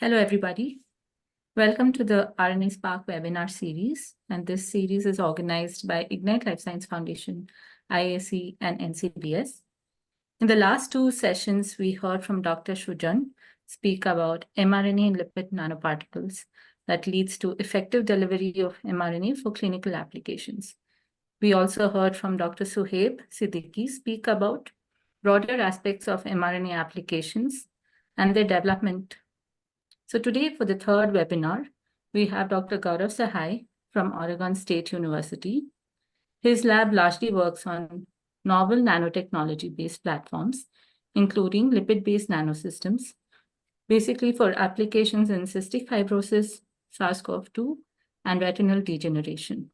Hello, everybody. Welcome to the RNA SpARC Webinar Series. And this series is organized by Ignite Life Science Foundation, IAC, and NCBS. In the last two sessions, we heard from Dr. Shujan speak about mRNA and lipid nanoparticles that leads to effective delivery of mRNA for clinical applications. We also heard from Dr. Suhaib Siddiqui speak about broader aspects of mRNA applications and their development. So today for the third webinar, we have Dr. Gaurav Sahay from Oregon State University. His lab largely works on novel nanotechnology-based platforms, including lipid-based nanosystems, basically for applications in cystic fibrosis, SARS-CoV-2, and retinal degeneration.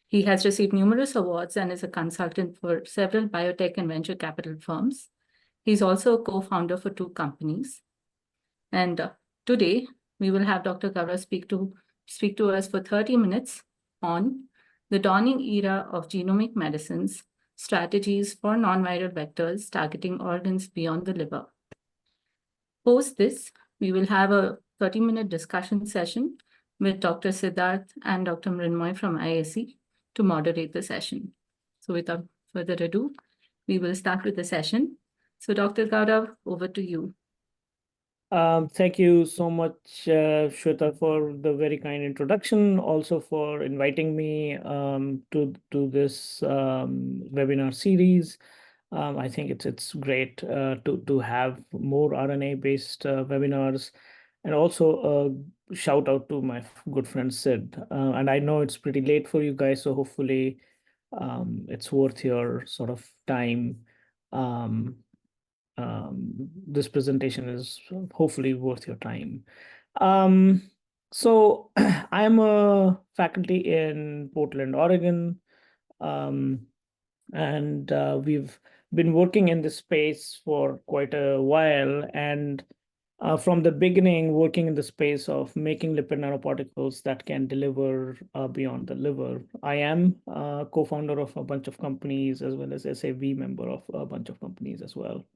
He has received numerous awards and is a consultant for several biotech and venture capital firms. He's also a co-founder for two companies. And today, we will have Dr. Gaurav speak to us for 30 minutes on the dawning era of genomic medicines, strategies for non-viral vectors targeting organs beyond the liver. Post this, we will have a 30-minute discussion session with Dr. Siddharth and Dr. Mrinmoy from IAC to moderate the session. So without further ado, we will start with the session. So Dr. Gaurav, over to you. Thank you so much, Shweta, for the very kind introduction, also for inviting me to this webinar series. I think it's great to have more RNA-based webinars, and also a shout out to my good friend Sid. And I know it's pretty late for you guys, so hopefully it's worth your sort of time. This presentation is hopefully worth your time. So I'm a faculty in Portland, Oregon, and we've been working in this space for quite a while. And from the beginning, working in the space of making lipid nanoparticles that can deliver beyond the liver. I am a co-founder of a bunch of companies, as well as SAV member of a bunch of companies as well.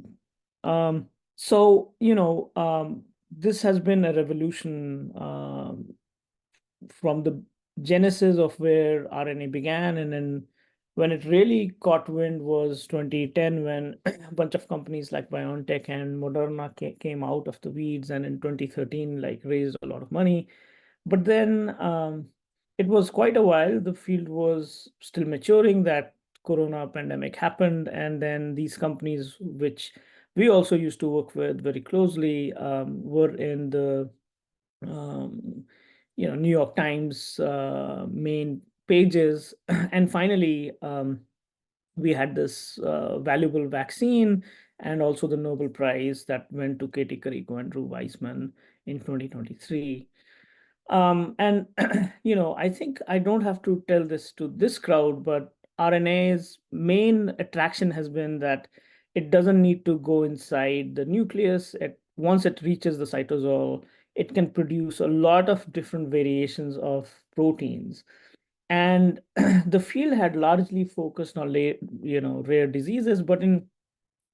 This has been a revolution from the genesis of where RNA began. And then when it really caught wind was 2010, when a bunch of companies like BioNTech and Moderna came out of the weeds, and in 2013, raised a lot of money. But then it was quite a while. The field was still maturing. That Corona pandemic happened. And then these companies, which we also used to work with very closely, were in the New York Times main pages. And finally, we had this valuable vaccine and also the Nobel Prize that went to Katie Carico and Drew Weissman in 2023. And I think I don't have to tell this to this crowd, but RNA's main attraction has been that it doesn't need to go inside the nucleus. Once it reaches the cytosol, it can produce a lot of different variations of proteins. And the field had largely focused on rare diseases, but in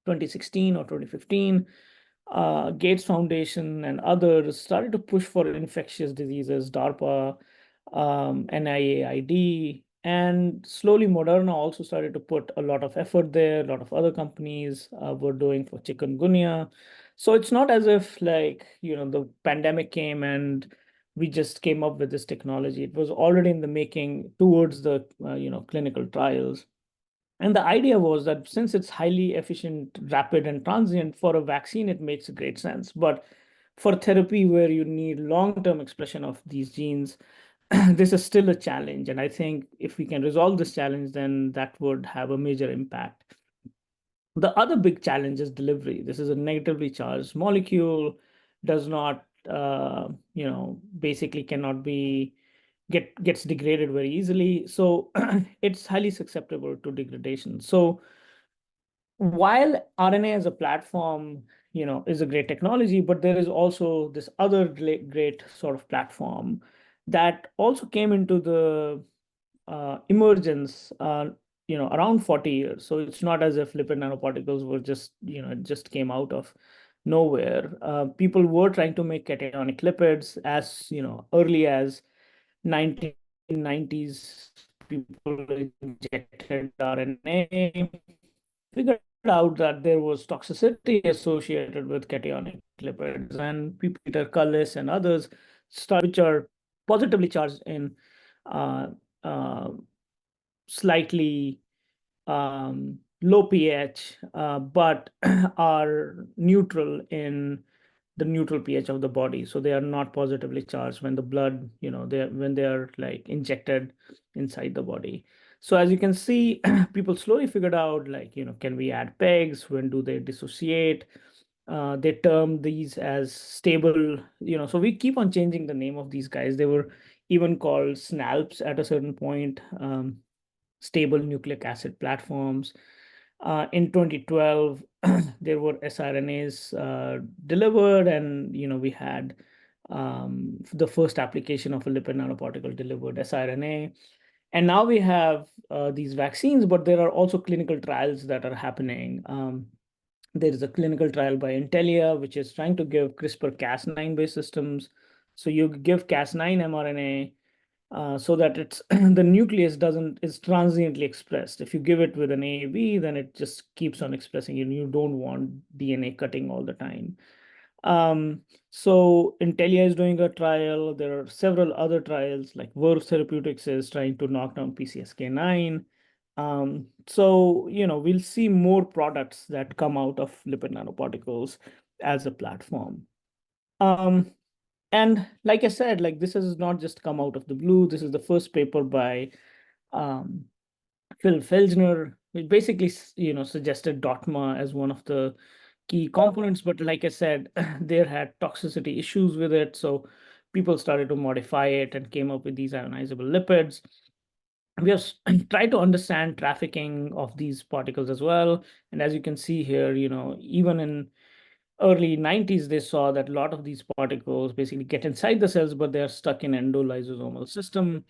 2016 or 2015, Gates Foundation and others started to push for infectious diseases, DARPA, NIAID, and slowly Moderna also started to put a lot of effort there. A lot of other companies were doing for chikungunya. So it's not as if the pandemic came and we just came up with this technology. It was already in the making towards the clinical trials. And the idea was that since it's highly efficient, rapid, and transient, for a vaccine, it makes great sense. But for therapy where you need long-term expression of these genes, this is still a challenge. And I think if we can resolve this challenge, then that would have a major impact. The other big challenge is delivery. This is a negatively charged molecule, does not, basically cannot be gets degraded very easily. So it's highly susceptible to degradation. So while RNA as a platform, is a great technology, but there is also this other great sort of platform that also came into the emergence, around 40 years. So it's not as if lipid nanoparticles were just, it just came out of nowhere. People were trying to make cationic lipids as early as 1990s. People injected RNA, figured out that there was toxicity associated with cationic lipids, and people, Peter Cullis and others, which are positively charged in uh, uh, slightly low pH, but are neutral in the neutral pH of the body. So they are not positively charged when the blood, when they are like injected inside the body. So as you can see, people slowly figured out like, can we add pegs? When do they dissociate? They term these as stable, so we keep on changing the name of these guys. They were even called SNALPs at a certain point. Stable nucleic acid platforms. In 2012, there were sRNAs delivered, and we had the first application of a lipid nanoparticle delivered sRNA. And now we have these vaccines, but there are also clinical trials that are happening. There is a clinical trial by Intellia, which is trying to give CRISPR-Cas9 based systems. So you give Cas9 mRNA so that it's the nucleus is transiently expressed. If you give it with an AAV, then it just keeps on expressing, and you don't want DNA cutting all the time. So Intellia is doing a trial. There are several other trials, like Verve Therapeutics is trying to knock down PCSK9. So we'll see more products that come out of lipid nanoparticles as a platform. And like I said, like this has not just come out of the blue. This is the first paper by Phil Felsner, which basically suggested DOTMA as one of the key components. But like I said, there had toxicity issues with it. So people started to modify it and came up with these ionizable lipids. We have tried to understand trafficking of these particles as well. And as you can see here, even in early 90s, they saw that a lot of these particles basically get inside the cells, but they're stuck in endolysosomal system.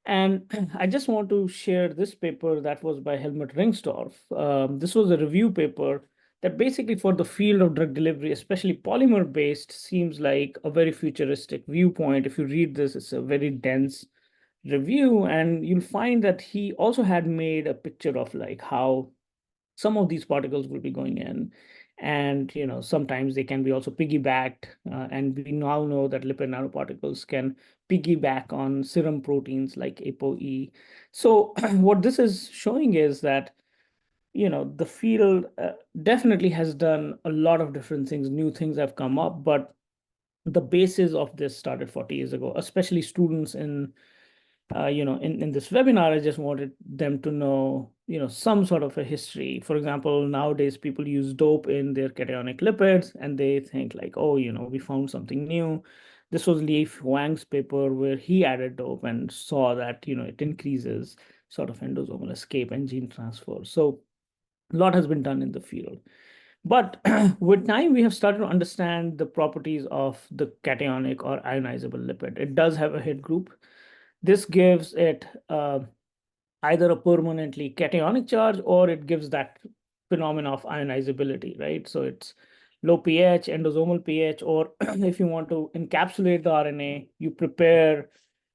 And I just want to share this paper that was by Helmut Ringstorff. This was a review paper that basically for the field of drug delivery, especially polymer-based, seems like a very futuristic viewpoint. If you read this, it's a very dense review, and you'll find that he also had made a picture of like how some of these particles will be going in, and sometimes they can be also piggybacked, and we now know that lipid nanoparticles can piggyback on serum proteins like ApoE. So what this is showing is that the field definitely has done a lot of different things. New things have come up, but the basis of this started 40 years ago, especially students in in this webinar. I just wanted them to know, some sort of a history. For example, nowadays people use dope in their cationic lipids, and they think like, oh, we found something new. This was Li Huang's paper where he added dope and saw that, it increases sort of endosomal escape and gene transfer. So a lot has been done in the field. But with time, we have started to understand the properties of the cationic or ionizable lipid. It does have a hit group. This gives it either a permanently cationic charge, or it gives that phenomena of ionizability, right? So it's low pH, endosomal pH, or if you want to encapsulate the RNA, you prepare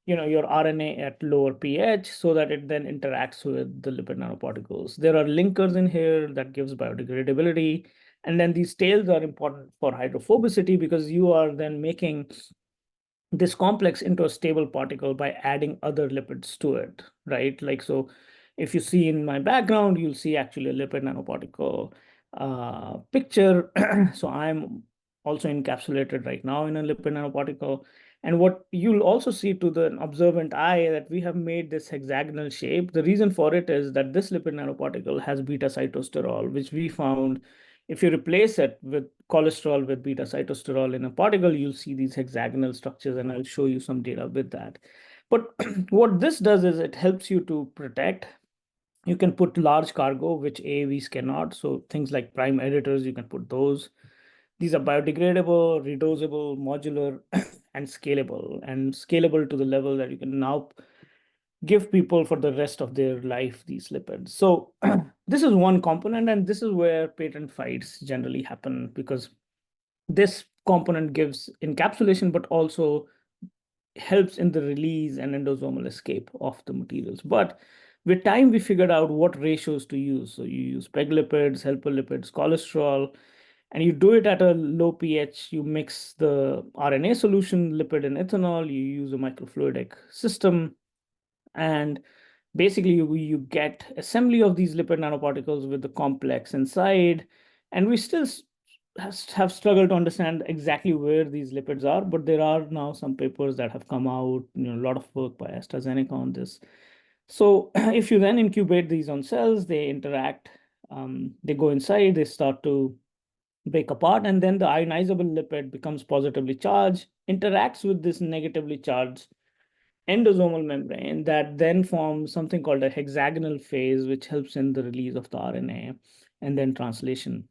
your RNA at lower pH so that it then interacts with the lipid nanoparticles. There are linkers in here that gives biodegradability. And then these tails are important for hydrophobicity, because you are then making this complex into a stable particle by adding other lipids to it, right? Like, so if you see in my background, you'll see actually a lipid nanoparticle picture. So I'm also encapsulated right now in a lipid nanoparticle. And what you'll also see to the observant eye, that we have made this hexagonal shape. The reason for it is that this lipid nanoparticle has beta cytosterol, which we found if you replace it with cholesterol with beta cytosterol in a particle, you'll see these hexagonal structures, and I'll show you some data with that. But what this does is it helps you to protect. You can put large cargo, which AAVs cannot. So things like prime editors, you can put those. These are biodegradable, redosable, modular, and scalable to the level that you can now give people for the rest of their life these lipids. So this is one component, and this is where patent fights generally happen, because this component gives encapsulation, but also helps in the release and endosomal escape of the materials. But with time, we figured out what ratios to use. So you use PEG lipids, helper lipids, cholesterol, and you do it at a low pH. You mix the RNA solution, lipid and ethanol. You use a microfluidic system, and basically you get assembly of these lipid nanoparticles with the complex inside. And we still have struggled to understand exactly where these lipids are, but there are now some papers that have come out, a lot of work by AstraZeneca on this. So if you then incubate these on cells, they interact, they go inside, they start to break apart, and then the ionizable lipid becomes positively charged, interacts with this negatively charged endosomal membrane that then forms something called a hexagonal phase, which helps in the release of the RNA and then translation.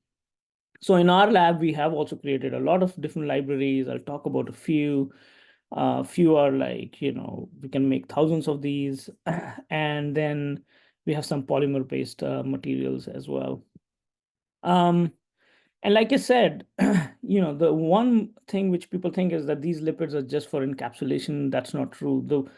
So in our lab, we have also created a lot of different libraries. I'll talk about a few. Few are like, we can make thousands of these. And then we have some polymer-based materials as well. And like I said, the one thing which people think is that these lipids are just for encapsulation. That's not true.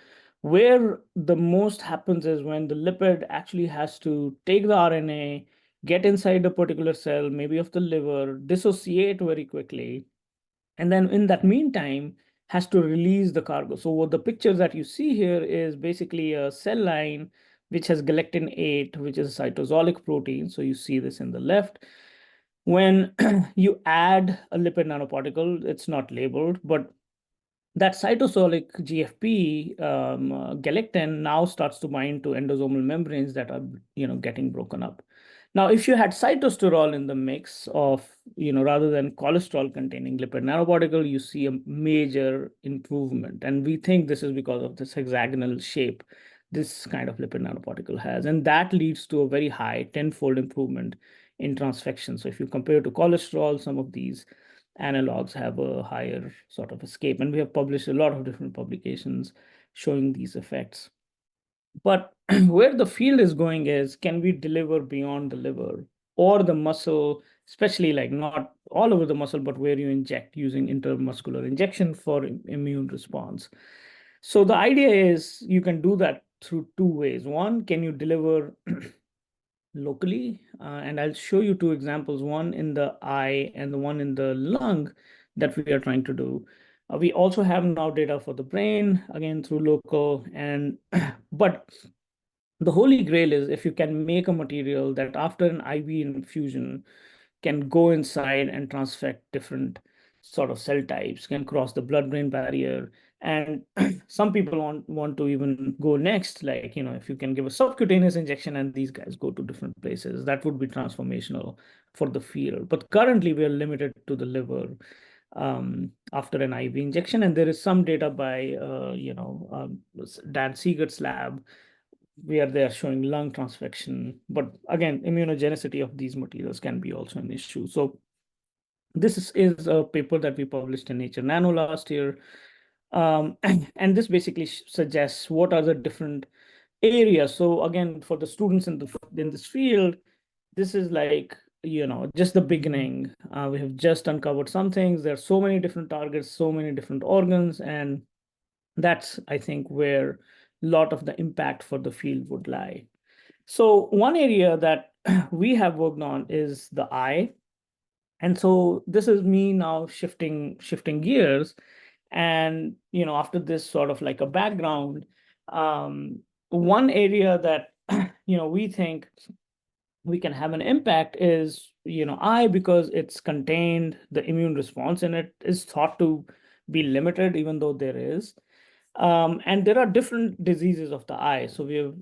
Where the most happens is when the lipid actually has to take the RNA, get inside a particular cell, maybe of the liver, dissociate very quickly, and then in that meantime has to release the cargo. So what the pictures that you see here is basically a cell line which has galectin 8, which is a cytosolic protein. So you see this in the left. When you add a lipid nanoparticle, it's not labeled, but that cytosolic GFP galectin now starts to bind to endosomal membranes that are getting broken up. Now, if you had cytosterol in the mix of rather than cholesterol containing lipid nanoparticle, you see a major improvement, and we think this is because of this hexagonal shape this kind of lipid nanoparticle has, and that leads to a very high 10-fold improvement in transfection. So if you compare to cholesterol, some of these analogs have a higher sort of escape. And we have published a lot of different publications showing these effects. But where the field is going is, can we deliver beyond the liver or the muscle, especially like not all over the muscle, but where you inject using intramuscular injection for immune response? So the idea is you can do that through two ways. One, can you deliver locally? And I'll show you two examples, one in the eye and the one in the lung that we are trying to do. We also have now data for the brain, again, through local. And but the holy grail is if you can make a material that after an IV infusion can go inside and transfect different sort of cell types, can cross the blood-brain barrier. And some people want to even go next, like, if you can give a subcutaneous injection and these guys go to different places, that would be transformational for the field. But currently, we are limited to the liver after an IV injection. And there is some data by, Dan Siegert's lab where they are showing lung transfection. But again, immunogenicity of these materials can be also an issue. So this is a paper that we published in Nature Nano last year. And this basically suggests what are the different areas. So again, for the students in this field, this is like, just the beginning. We have just uncovered some things. There are so many different targets, so many different organs, and that's, I think, where a lot of the impact for the field would lie. So one area that we have worked on is the eye. And so this is me now shifting gears. And, after this sort of like a background, one area that, we think we can have an impact is, eye, because it's contained, the immune response in it is thought to be limited, even though there is. And there are different diseases of the eye. So we have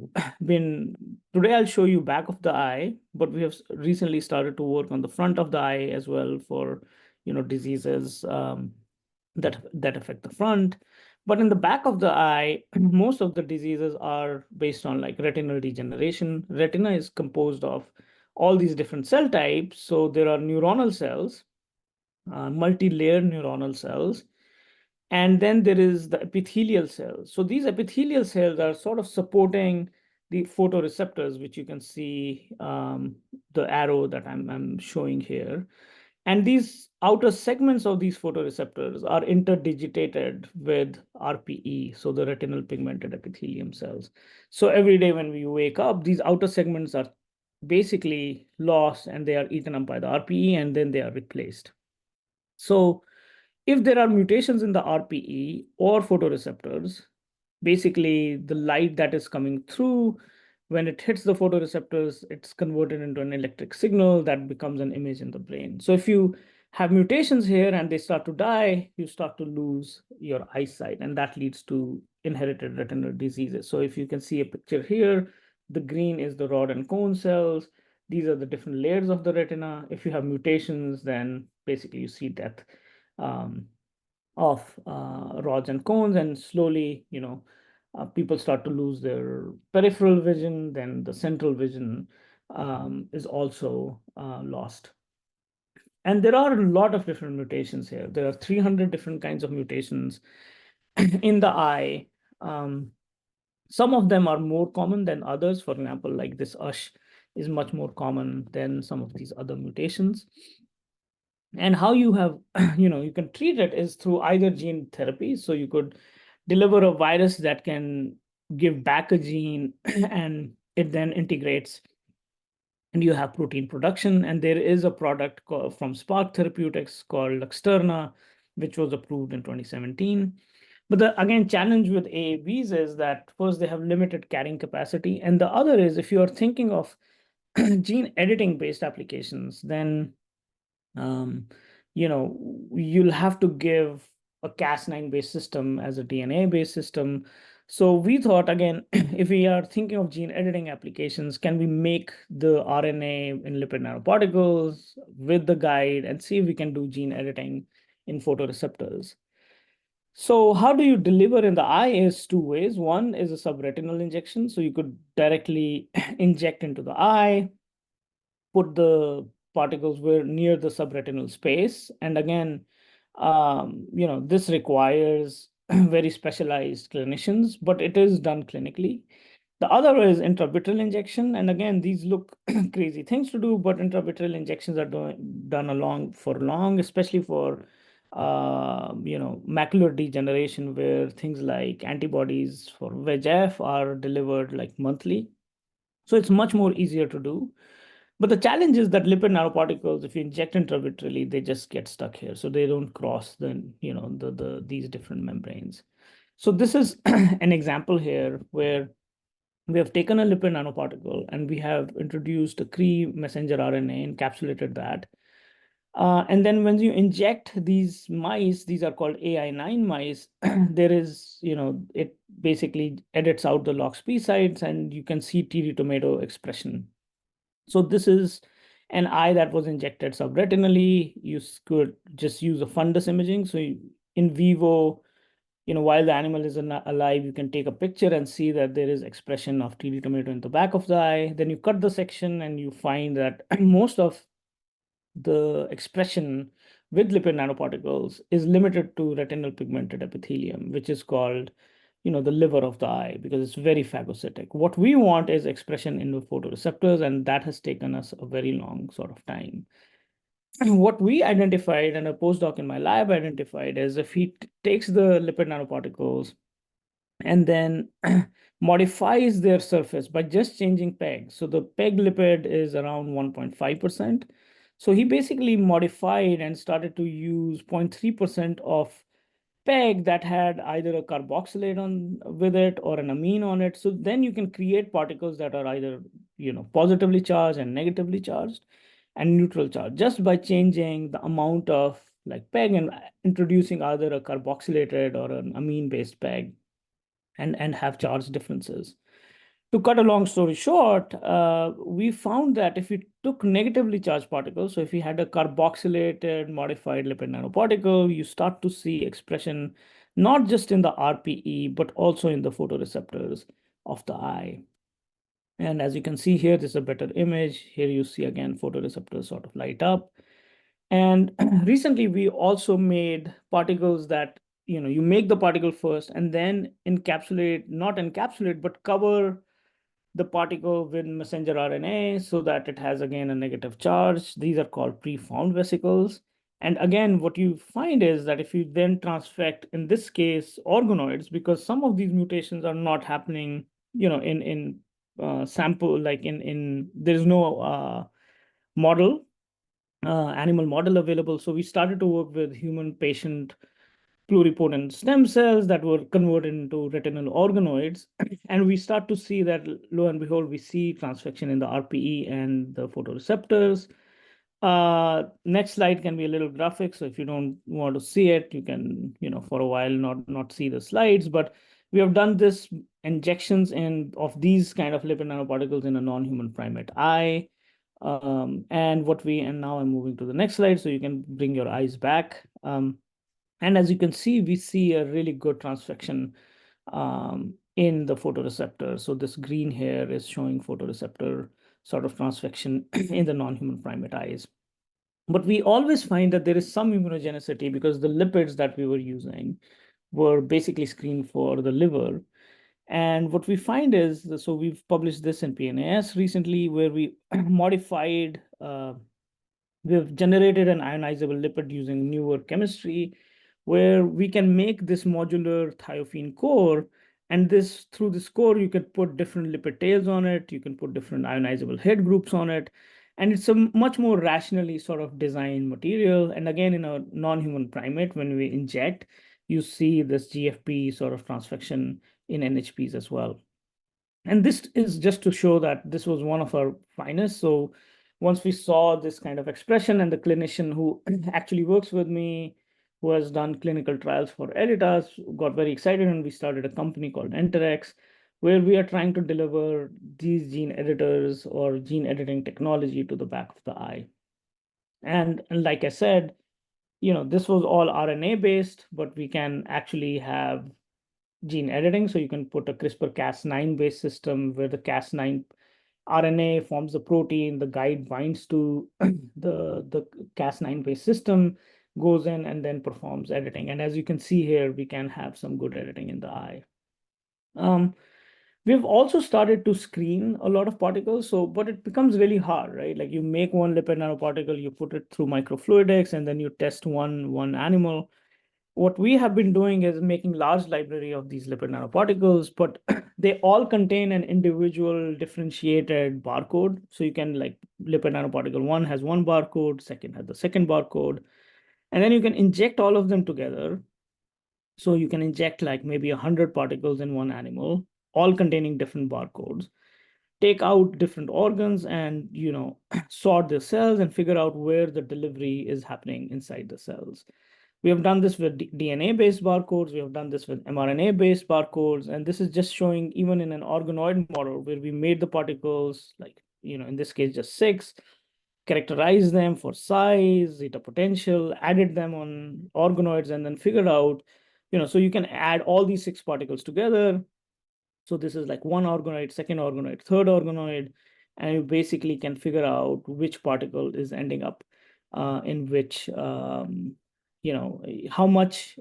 today I'll show you back of the eye, but we have recently started to work on the front of the eye as well for, diseases that affect the front. But in the back of the eye, most of the diseases are based on like retinal degeneration. Retina is composed of all these different cell types. So there are neuronal cells, multi-layered neuronal cells. And then there is the epithelial cells. So these epithelial cells are sort of supporting the photoreceptors, which you can see the arrow that I'm showing here. And these outer segments of these photoreceptors are interdigitated with RPE, so the retinal pigmented epithelium cells. So every day when we wake up, these outer segments are basically lost and they are eaten up by the RPE and then they are replaced. So if there are mutations in the RPE or photoreceptors, basically the light that is coming through, when it hits the photoreceptors, it's converted into an electric signal that becomes an image in the brain. So if you have mutations here and they start to die, you start to lose your eyesight, and that leads to inherited retinal diseases. So if you can see a picture here, the green is the rod and cone cells. These are the different layers of the retina. If you have mutations, then basically you see death of rods and cones, and slowly, people start to lose their peripheral vision, then the central vision is also lost. And there are a lot of different mutations here. There are 300 different kinds of mutations in the eye. Some of them are more common than others. For example, like this USH is much more common than some of these other mutations. And how you have, you can treat it is through either gene therapy. So you could deliver a virus that can give back a gene and it then integrates and you have protein production. And there is a product from SpARC Therapeutics called Luxturna, which was approved in 2017. But the, again, challenge with AAVs is that first they have limited carrying capacity. And the other is if you are thinking of gene editing based applications, then you'll have to give a Cas9 based system as a DNA based system. So we thought, again, if we are thinking of gene editing applications, can we make the RNA in lipid nanoparticles with the guide and see if we can do gene editing in photoreceptors? So how do you deliver in the eye is two ways. One is a subretinal injection. So you could directly inject into the eye, put the particles were near the subretinal space. And again, this requires very specialized clinicians, but it is done clinically. The other is intravitreal injection. And again, these look crazy things to do, but intravitreal injections are done for long, especially for macular degeneration, where things like antibodies for VEGF are delivered like monthly. So it's much more easier to do. But the challenge is that lipid nanoparticles, if you inject intravitreally, they just get stuck here. So they don't cross these different membranes. So this is an example here where we have taken a lipid nanoparticle and we have introduced a Cre messenger RNA, encapsulated that. And then when you inject these mice, these are called AI9 mice, there is, it basically edits out the LOXP sites and you can see TD tomato expression. So this is an eye that was injected subretinally. You could just use a fundus imaging. So in vivo, while the animal is alive, you can take a picture and see that there is expression of TD tomato in the back of the eye. Then you cut the section and you find that most of the expression with lipid nanoparticles is limited to retinal pigmented epithelium, which is called the liver of the eye, because it's very phagocytic. What we want is expression in the photoreceptors, and that has taken us a very long sort of time. And what we identified, and a postdoc in my lab identified, is if he takes the lipid nanoparticles and then modifies their surface by just changing PEG. So the PEG lipid is around 1.5%. So he basically modified and started to use 0.3% of PEG that had either a carboxylate with it or an amine on it. So then you can create particles that are either positively charged and negatively charged and neutral charge just by changing the amount of like PEG and introducing either a carboxylated or an amine based PEG and have charge differences. To cut a long story short, we found that if we took negatively charged particles, so if we had a carboxylated modified lipid nanoparticle, you start to see expression not just in the RPE, but also in the photoreceptors of the eye. And as you can see here, this is a better image. Here you see again photoreceptors sort of light up. And recently we also made particles that, you make the particle first and then not encapsulate, but cover the particle with messenger RNA so that it has, again, a negative charge. These are called preformed vesicles. And again, what you find is that if you then transfect, in this case, organoids, because some of these mutations are not happening, in sample, like there's no model, animal model available. So we started to work with human patient pluripotent stem cells that were converted into retinal organoids. And we start to see that, lo and behold, we see transfection in the RPE and the photoreceptors. Next slide can be a little graphic. So if you don't want to see it, you can, for a while not see the slides. But we have done this injections of these kind of lipid nanoparticles in a non-human primate eye. And now I'm moving to the next slide, so you can bring your eyes back. And as you can see, we see a really good transfection in the photoreceptor. So this green here is showing photoreceptor sort of transfection in the non-human primate eyes. But we always find that there is some immunogenicity because the lipids that we were using were basically screened for the liver. And what we find is, so we've published this in PNAS recently, where we modified, we've generated an ionizable lipid using newer chemistry, where we can make this modular thiophene core. And through this core, you can put different lipid tails on it. You can put different ionizable head groups on it. And it's a much more rationally sort of designed material. And again, in a non-human primate, when we inject, you see this GFP sort of transfection in NHPs as well. And this is just to show that this was one of our finest. So once we saw this kind of expression, and the clinician who actually works with me, who has done clinical trials for Editas, got very excited, and we started a company called Enterex, where we are trying to deliver these gene editors or gene editing technology to the back of the eye. And like I said, this was all RNA based, but we can actually have gene editing. So you can put a CRISPR-Cas9 based system where the Cas9 RNA forms the protein, the guide binds to the Cas9 based system, goes in and then performs editing. And as you can see here, we can have some good editing in the eye. We've also started to screen a lot of particles, but it becomes really hard, right? Like you make one lipid nanoparticle, you put it through microfluidics, and then you test one animal. What we have been doing is making large library of these lipid nanoparticles, but they all contain an individual differentiated barcode. So you can, like, lipid nanoparticle 1 has one barcode, second has the second barcode, and then you can inject all of them together. So you can inject like maybe 100 particles in one animal, all containing different barcodes, take out different organs and, sort the cells and figure out where the delivery is happening inside the cells. We have done this with DNA-based barcodes. We have done this with mRNA-based barcodes. And this is just showing even in an organoid model where we made the particles, like, in this case, just 6, characterized them for size, zeta potential, added them on organoids, and then figured out, so you can add all these 6 particles together. So this is like one organoid, second organoid, third organoid, and you basically can figure out which particle is ending up in which, how much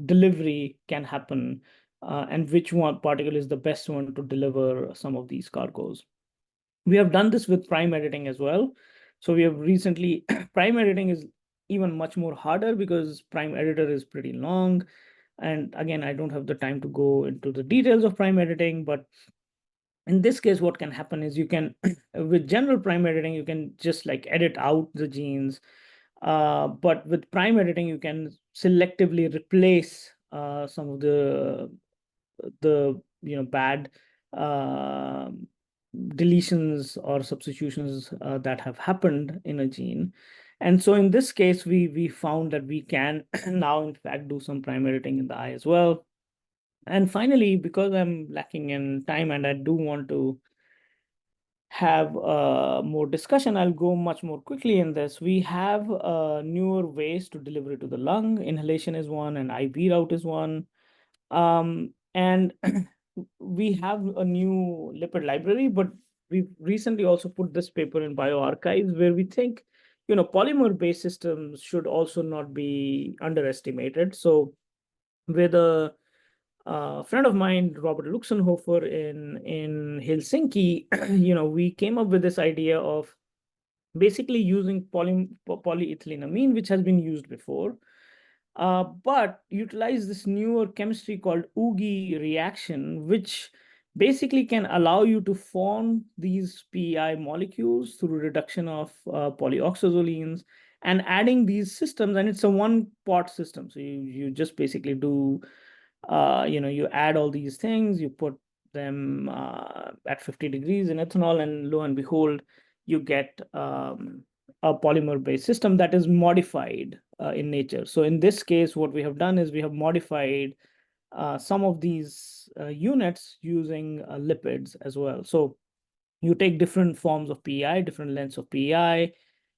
delivery can happen and which one particle is the best one to deliver some of these cargoes. We have done this with prime editing as well. So we have recently, prime editing is even much more harder because prime editor is pretty long. And again, I don't have the time to go into the details of prime editing, but in this case, what can happen is you can, with general prime editing, you can just like edit out the genes. But with prime editing, you can selectively replace some of the bad deletions or substitutions that have happened in a gene. And so in this case, we found that we can now, in fact, do some prime editing in the eye as well. And finally, because I'm lacking in time and I do want to have more discussion, I'll go much more quickly in this. We have newer ways to deliver it to the lung. Inhalation is one, and IV route is one. And we have a new lipid library, but we've recently also put this paper in bioarchives where we think, polymer-based systems should also not be underestimated. So with a a friend of mine, Robert Luxenhofer in Helsinki, we came up with this idea of basically using polyethylenamine, which has been used before, but utilize this newer chemistry called UGI reaction, which basically can allow you to form these PEI molecules through reduction of polyoxazolines and adding these systems. And it's a one-pot system. So you just basically do, you add all these things, you put them at 50 degrees in ethanol, and lo and behold, you get a polymer-based system that is modified in nature. So in this case, what we have done is we have modified some of these units using lipids as well. So you take different forms of PEI, different lengths of PEI.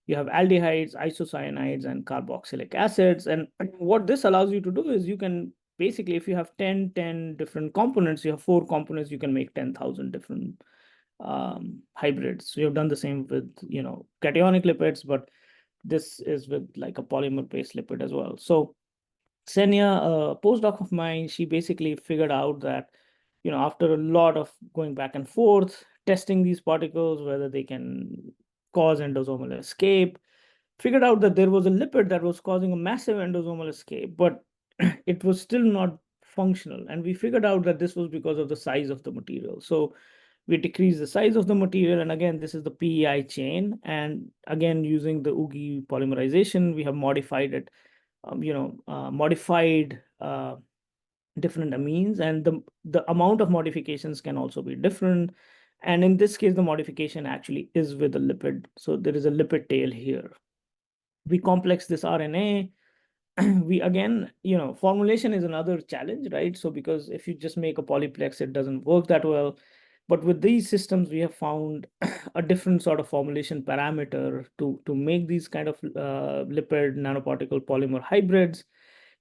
You have aldehydes, isocyanides, and carboxylic acids. And what this allows you to do is you can basically, if you have 10 different components, you have 4 components, you can make 10,000 different hybrids. So you've done the same with, cationic lipids, but this is with like a polymer-based lipid as well. So Xenia, a postdoc of mine, she basically figured out that, after a lot of going back and forth, testing these particles, whether they can cause endosomal escape, figured out that there was a lipid that was causing a massive endosomal escape, but it was still not functional. And we figured out that this was because of the size of the material. So we decreased the size of the material. And again, this is the PEI chain. And again, using the UGI polymerization, we have modified it, modified different amines, and the amount of modifications can also be different. And in this case, the modification actually is with a lipid. So there is a lipid tail here. We complex this RNA. We again, formulation is another challenge, right? So because if you just make a polyplex, it doesn't work that well. But with these systems, we have found a different sort of formulation parameter to make these kind of lipid nanoparticle polymer hybrids.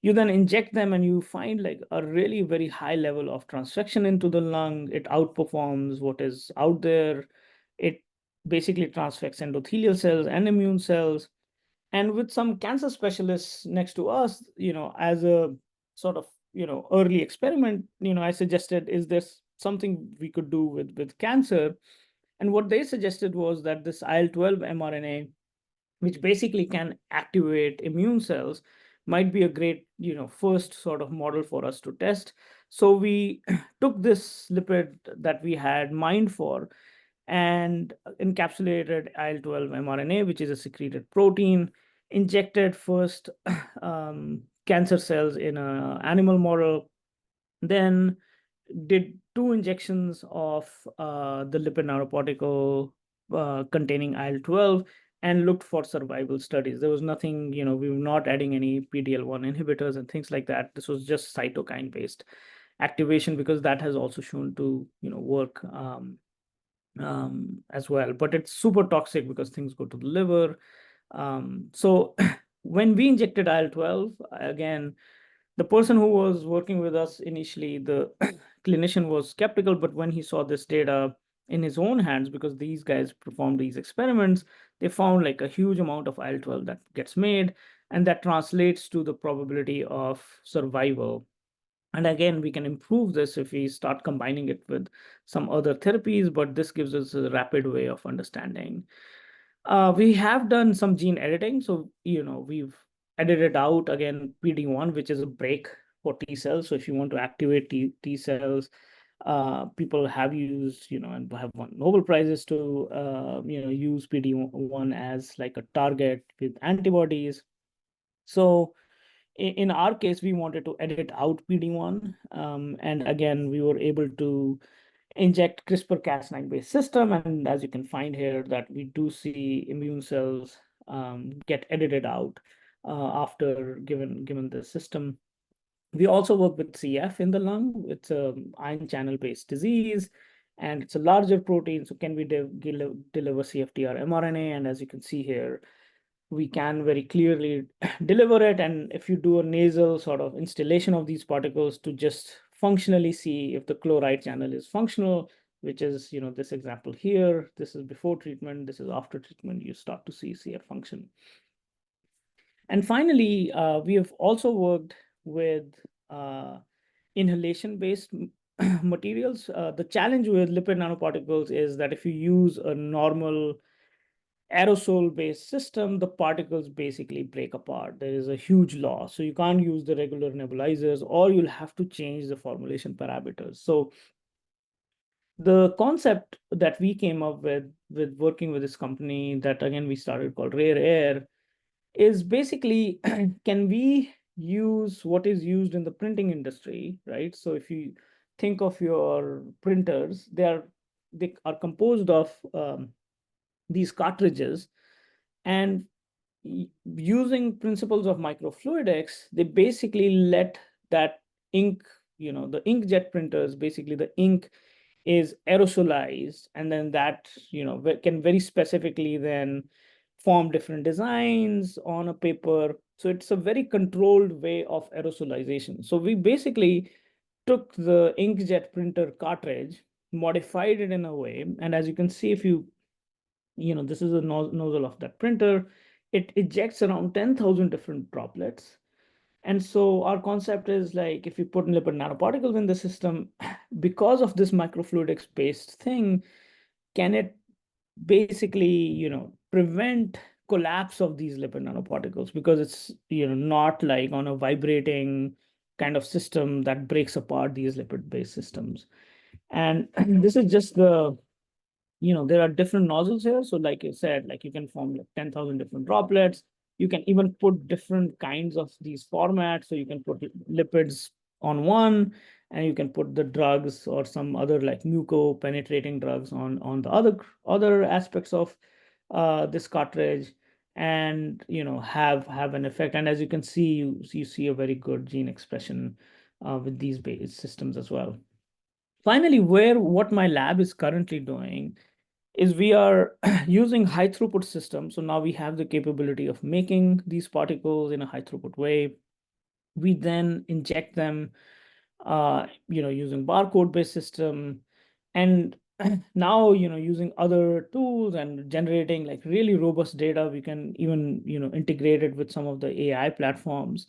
You then inject them and you find like a really very high level of transfection into the lung. It outperforms what is out there. It basically transfects endothelial cells and immune cells. And with some cancer specialists next to us, as a sort of, early experiment, I suggested, is there something we could do with cancer? And what they suggested was that this IL-12 mRNA, which basically can activate immune cells, might be a great, first sort of model for us to test. So we took this lipid that we had mined for and encapsulated IL-12 mRNA, which is a secreted protein, injected first cancer cells in an animal model, then did 2 injections of the lipid nanoparticle containing IL-12 and looked for survival studies. There was nothing, we were not adding any PD-L1 inhibitors and things like that. This was just cytokine-based activation, because that has also shown to, work as well. But it's super toxic because things go to the liver. So when we injected IL-12, again, the person who was working with us initially, the clinician, was skeptical, but when he saw this data in his own hands, because these guys performed these experiments, they found like a huge amount of IL-12 that gets made, and that translates to the probability of survival. And again, we can improve this if we start combining it with some other therapies, but this gives us a rapid way of understanding. We have done some gene editing. So, we've edited out, again, PD-1, which is a brake for T cells. So if you want to activate T cells, people have used, and have won Nobel Prizes to, use PD-1 as like a target with antibodies. So in our case, we wanted to edit out PD-1. And again, we were able to inject CRISPR-Cas9 based system. And as you can find here, that we do see immune cells get edited out after given the system. We also work with CF in the lung. It's a ion channel based disease, and it's a larger protein. So can we deliver CFTR mRNA? And as you can see here, we can very clearly deliver it. And if you do a nasal sort of installation of these particles to just functionally see if the chloride channel is functional, which is, this example here, this is before treatment, this is after treatment, you start to see CF function. And finally, we have also worked with inhalation-based materials. The challenge with lipid nanoparticles is that if you use a normal aerosol-based system, the particles basically break apart. There is a huge loss. So you can't use the regular nebulizers, or you'll have to change the formulation parameters. So the concept that we came up with working with this company that, again, we started called Rare Air is basically, can we use what is used in the printing industry, right? So if you think of your printers, they are composed of these cartridges, and using principles of microfluidics, they basically let that ink, the inkjet printers, basically the ink is aerosolized, and then that can very specifically then form different designs on a paper. So it's a very controlled way of aerosolization. So we basically took the inkjet printer cartridge, modified it in a way, and as you can see, if this is a nozzle of that printer, it ejects around 10,000 different droplets. And so our concept is like, if you put lipid nanoparticles in the system, because of this microfluidics based thing, can it basically, prevent collapse of these lipid nanoparticles? Because it's, not like on a vibrating kind of system that breaks apart these lipid based systems. And this is just there are different nozzles here. So like you said, like you can form like 10,000 different droplets. You can even put different kinds of these formats. So you can put lipids on one, and you can put the drugs or some other like muco-penetrating drugs on the other aspects of this cartridge, and have an effect. And as you can see, you see a very good gene expression with these base systems as well. Finally, what my lab is currently doing is we are using high throughput systems. So now we have the capability of making these particles in a high throughput way. We then inject them, using barcode based system, and now, using other tools and generating like really robust data, we can even, integrate it with some of the AI platforms.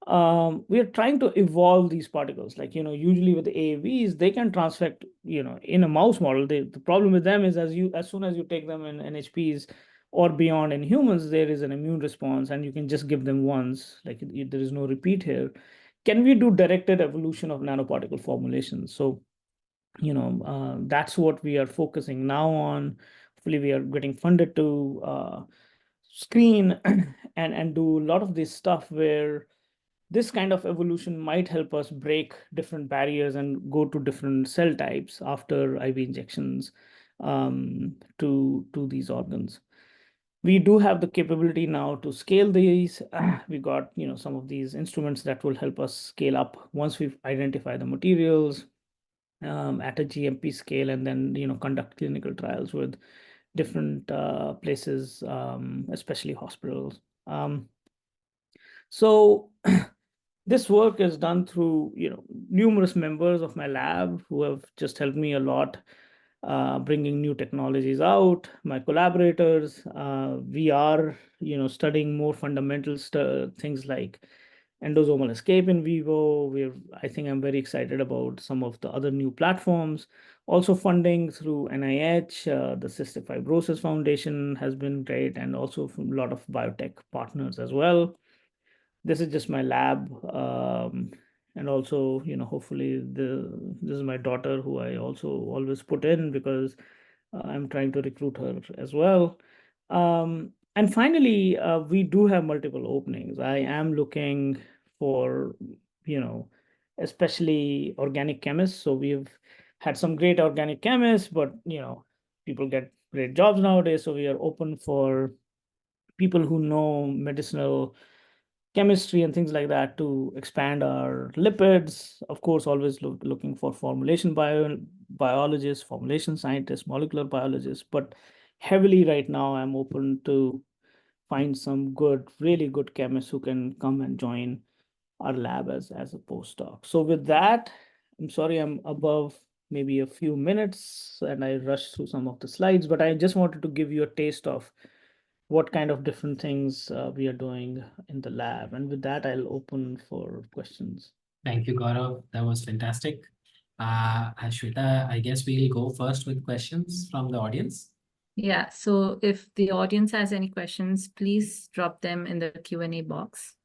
We are trying to evolve these particles. Like, usually with the AAVs, they can transfect, in a mouse model. The problem with them is as soon as you take them in NHPs or beyond in humans, there is an immune response, and you can just give them once. Like there is no repeat here. Can we do directed evolution of nanoparticle formulations? So, that's what we are focusing now on. Hopefully, we are getting funded to screen and do a lot of this stuff where this kind of evolution might help us break different barriers and go to different cell types after IV injections to these organs. We do have the capability now to scale these. We got some of these instruments that will help us scale up once we've identified the materials at a GMP scale, and then conduct clinical trials with different places, especially hospitals. So this work is done through numerous members of my lab who have just helped me a lot, bringing new technologies out. My collaborators, we are studying more fundamental things like endosomal escape in vivo. I think I'm very excited about some of the other new platforms. Also funding through NIH, the Cystic Fibrosis Foundation has been great, and also from a lot of biotech partners as well. This is just my lab, and also hopefully this is my daughter, who I also always put in because I'm trying to recruit her as well. And finally, we do have multiple openings. I am looking for especially organic chemists. So we've had some great organic chemists, but people get great jobs nowadays. So we are open for people who know medicinal chemistry and things like that to expand our lipids. Of course, always looking for formulation biologists, formulation scientists, molecular biologists, but heavily right now I'm open to find some really good chemists who can come and join our lab as a postdoc. So with that, I'm sorry I'm above maybe a few minutes and I rushed through some of the slides, but I just wanted to give you a taste of what kind of different things we are doing in the lab. And with that, I'll open for questions. Thank you, Gaurav. That was fantastic. Ashwita, I guess we'll go first with questions from the audience. Yeah, so if the audience has any questions, please drop them in the Q&A box.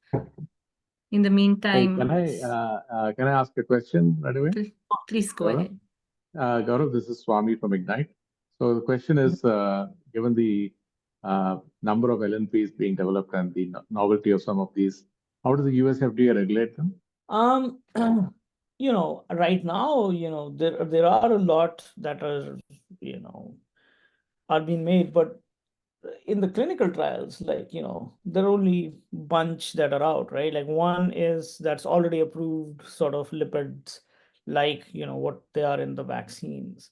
In the Hey, meantime, can I ask a question right away? please go Gaurav? ahead. Gaurav, this is Swami from Ignite. So the question is, given the number of LNPs being developed and the novelty of some of these, how does the US FDA regulate them? Right now, there are a lot that are being made, but in the clinical trials, there are only bunch that are out, right? Like one is that's already approved sort of lipids, what they are in the vaccines.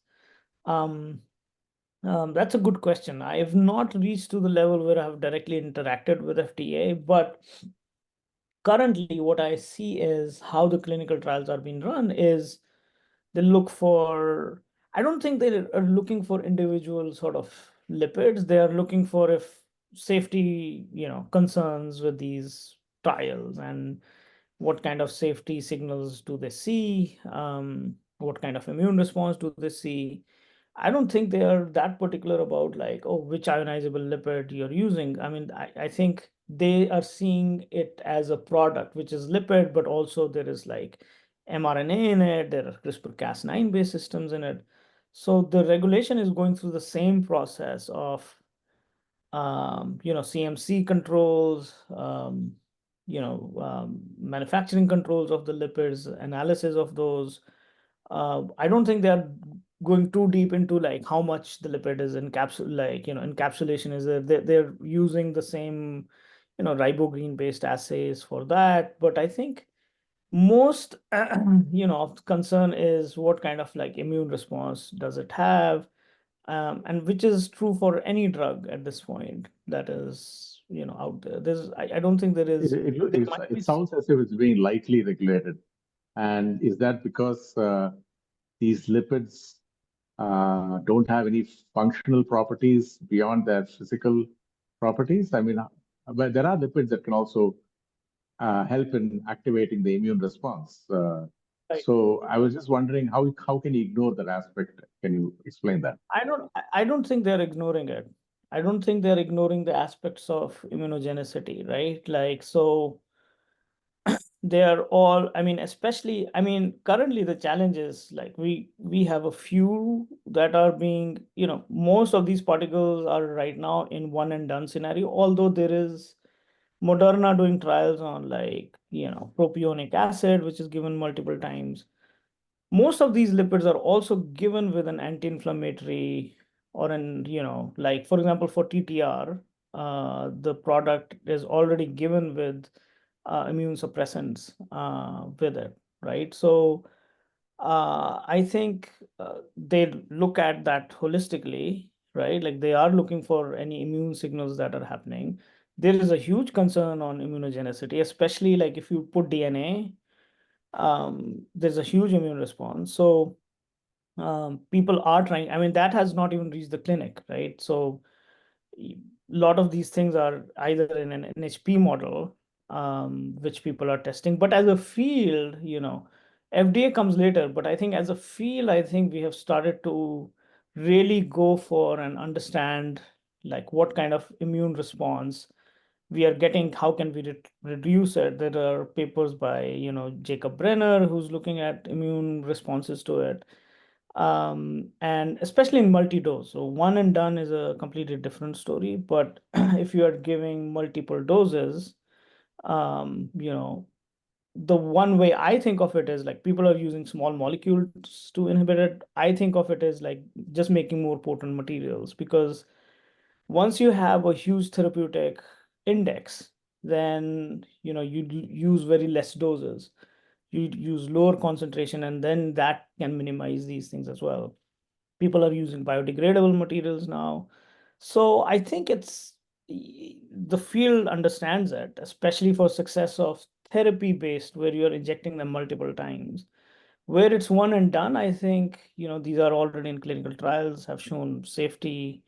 That's a good question. I have not reached to the level where I have directly interacted with FDA, but currently what I see is how the clinical trials are being run is they look for, I don't think they are looking for individual sort of lipids. They are looking for if safety, concerns with these trials and what kind of safety signals do they see, what kind of immune response do they see. I don't think they are that particular about like, oh, which ionizable lipid you're using. I mean, I think they are seeing it as a product, which is lipid, but also there is like mRNA in it, there are CRISPR-Cas9 based systems in it. So the regulation is going through the same process of, CMC controls, manufacturing controls of the lipids, analysis of those. I don't think they're going too deep into like how much the lipid is encapsulation is there. They're using the same, ribogreen based assays for that. But I think most, of concern is what kind of like immune response does it have, and which is true for any drug at this point that is, out there. I don't think there is. There might be. It sounds as if it's being lightly regulated. And is that because these lipids don't have any functional properties beyond their physical properties? I mean, but there are lipids that can also help in activating the immune response. Right. So I was just wondering how can you ignore that aspect? Can you explain that? I don't think they're ignoring it. I don't think they're ignoring the aspects of immunogenicity, right? Like, so they are all, I mean, especially, I mean, currently the challenge is like we have a few that are being, most of these particles are right now in one and done scenario, although there is Moderna doing trials on like, propionic acid, which is given multiple times. Most of these lipids are also given with an anti-inflammatory or like for example, for TTR, the product is already given with immune suppressants with it, right? So I think they look at that holistically, right? Like they are looking for any immune signals that are happening. There is a huge concern on immunogenicity, especially like if you put DNA, there's a huge immune response. So people are trying, I mean, that has not even reached the clinic, right? So a lot of these things are either in an NHP model, which people are testing, but as a field, FDA comes later, but I think as a field, I think we have started to really go for and understand like what kind of immune response we are getting, how can we reduce it. There are papers by, Jacob Brenner, who's looking at immune responses to it. And especially in multi-dose. So one and done is a completely different story. But if you are giving multiple doses, the one way I think of it is like people are using small molecules to inhibit it. I think of it as like just making more potent materials, because once you have a huge therapeutic index, then you use very less doses. You use lower concentration, and then that can minimize these things as well. People are using biodegradable materials now. So I think it's the field understands it, especially for success of therapy based, where you're injecting them multiple times. Where it's one and done, I think, these are already in clinical trials, have shown safety.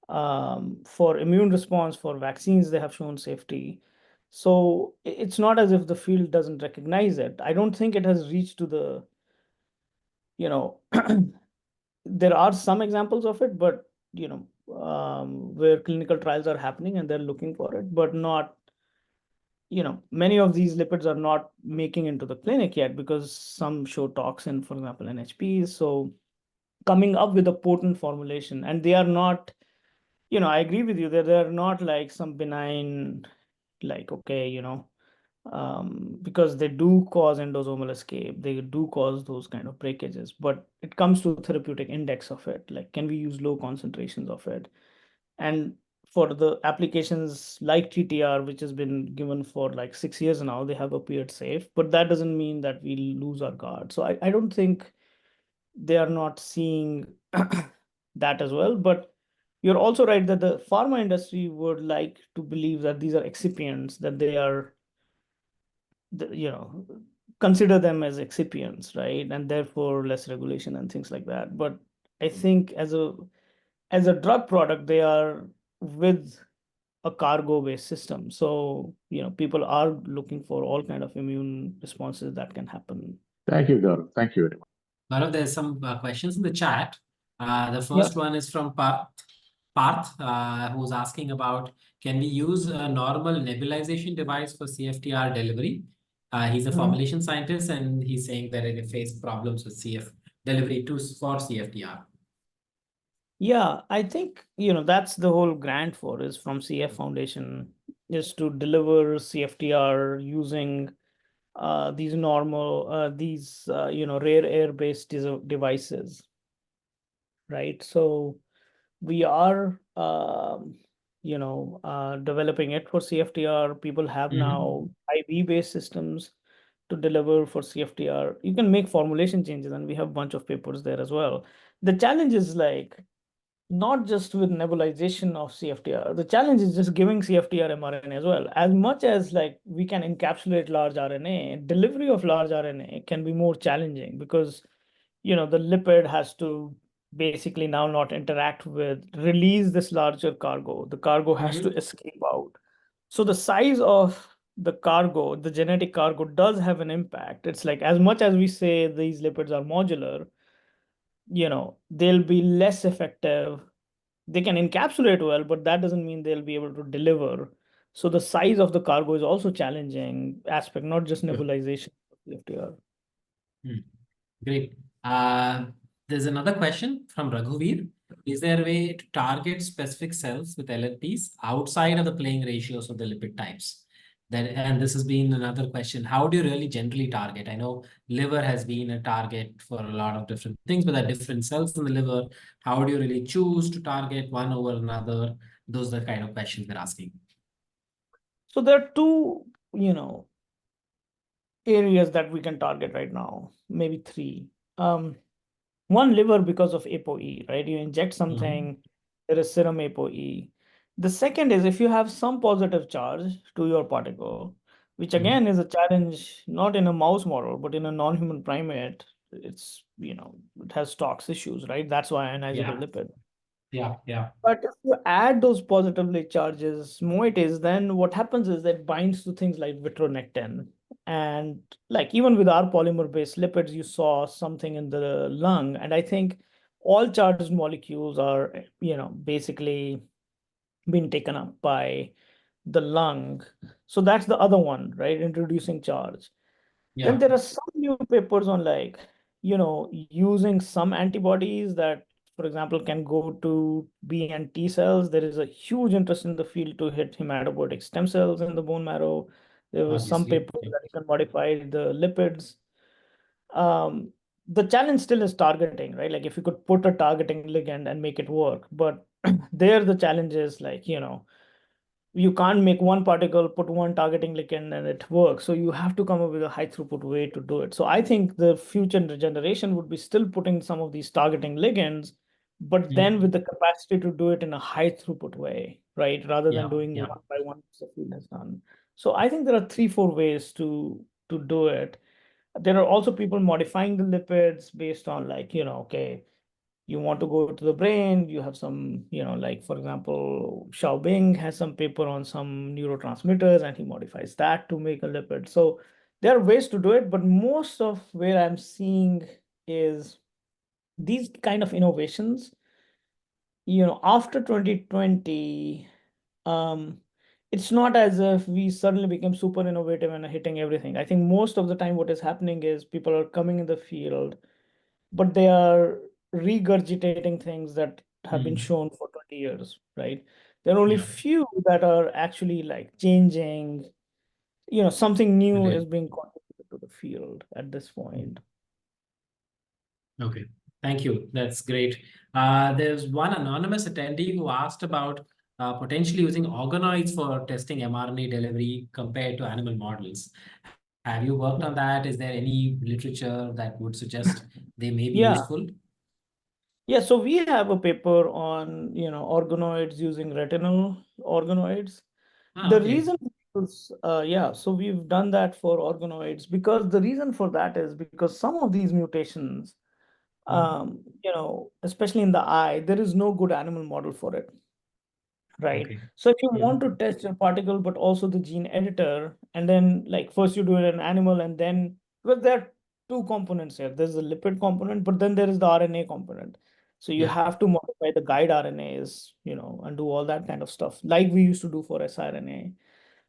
For immune response, for vaccines, they have shown safety. So it's not as if the field doesn't recognize it. I don't think it has reached to the, there are some examples of it, but where clinical trials are happening and they're looking for it, but not, many of these lipids are not making into the clinic yet because some show toxin, for example, NHPs. So coming up with a potent formulation, and they are not, I agree with you that they're not like some benign, like, okay, because they do cause endosomal escape, they do cause those kind of breakages, but it comes to therapeutic index of it, like can we use low concentrations of it? And for the applications like TTR, which has been given for like 6 years now, they have appeared safe, but that doesn't mean that we lose our guard. So I don't think they are not seeing that as well. But you're also right that the pharma industry would like to believe that these are excipients, that they are, consider them as excipients, right? And therefore less regulation and things like that. But I think as a drug product, they are with a cargo-based system. So, people are looking for all kind of immune responses that can happen. Thank you, Gaurav. Thank you very much. Gaurav, there's some questions in the chat. The Yeah. first one is from Parth, who's asking about, can we use a normal nebulization device for CFTR delivery? He's a formulation scientist, and he's saying that it faced problems with CF delivery for CFTR. Yeah, I think, that's the whole grant for is from CF Foundation, is to deliver CFTR using these rare air-based devices, right? So we are, developing it for CFTR. People have now IV-based systems to deliver for CFTR. You can make formulation changes, and we have a bunch of papers there as well. The challenge is like, not just with nebulization of CFTR. The challenge is just giving CFTR mRNA as well. As much as like we can encapsulate large RNA, delivery of large RNA can be more challenging because, the lipid has to basically now not interact with, release this larger cargo. The cargo has to escape out. So the size of the cargo, the genetic cargo, does have an impact. It's like, as much as we say these lipids are modular, they'll be less effective. They can encapsulate well, but that doesn't mean they'll be able to deliver. So the size of the cargo is also challenging aspect, not just nebulization of FTR. Great. There's another question from Raghuveer. Is there a way to target specific cells with LNPs outside of the playing ratios of the lipid types? And this has been another question. How do you really generally target? I know liver has been a target for a lot of different things, but there are different cells in the liver. How do you really choose to target one over another? Those are the kind of questions they're asking. So there are two, areas that we can target right now, maybe three. One, liver, because of ApoE, right? You inject something, there is serum ApoE. The second is if you have some positive charge to your particle, which again is a challenge, not in a mouse model, but in a non-human primate, it's, it has tox issues, right? That's why ionizable lipid. Yeah. But if you add those positively charges moieties, then what happens is that binds to things like vitronectin. And like even with our polymer-based lipids, you saw something in the lung. And I think all charged molecules are, basically being taken up by the lung. So that's the other one, right? Introducing charge. Then there are some new papers on like, using some antibodies that, for example, can go to B and T cells. There is a huge interest in the field to hit hematopoietic stem cells in the bone marrow. There was some papers that you can modify the lipids. The challenge still is targeting, right? Like if you could put a targeting ligand and make it work, but there the challenge is like, you can't make one particle, put one targeting ligand and it works. So you have to come up with a high throughput way to do it. So I think the future generation would be still putting some of these targeting ligands, but then with the capacity to do it in a high throughput way, right? Rather than doing one by one as the field has done. So I think there are 3-4 ways to do it. There are also people modifying the lipids based on like, okay, you want to go to the brain, you have some, like for example, Xiaobing has some paper on some neurotransmitters and he modifies that to make a lipid. So there are ways to do it, but most of where I'm seeing is these kind of innovations, after 2020, it's not as if we suddenly became super innovative and are hitting everything. I think most of the time what is happening is people are coming in the field, but they are regurgitating things that have been shown for 20 years, right? There are only Yeah. few that are actually like changing, something new Okay. is being contributed to the field at this point. Okay, thank you. That's great. There's one anonymous attendee who asked about potentially using organoids for testing mRNA delivery compared to animal models. Have you worked on that? Is there any literature that would suggest they may be Yeah. useful? Yeah, so we have a paper on, organoids using retinal organoids. The Okay. reason is, so we've done that for organoids because the reason for that is because some of these mutations, especially in the eye, there is no good animal model for it, right? Okay. So if you want to test your particle, but also the gene editor, and then like first you do it in an animal, and then, well, there are two components here. There's the lipid component, but then there is the RNA component. So you Yeah. have to modify the guide RNAs, and do all that kind of stuff, like we used to do for siRNA.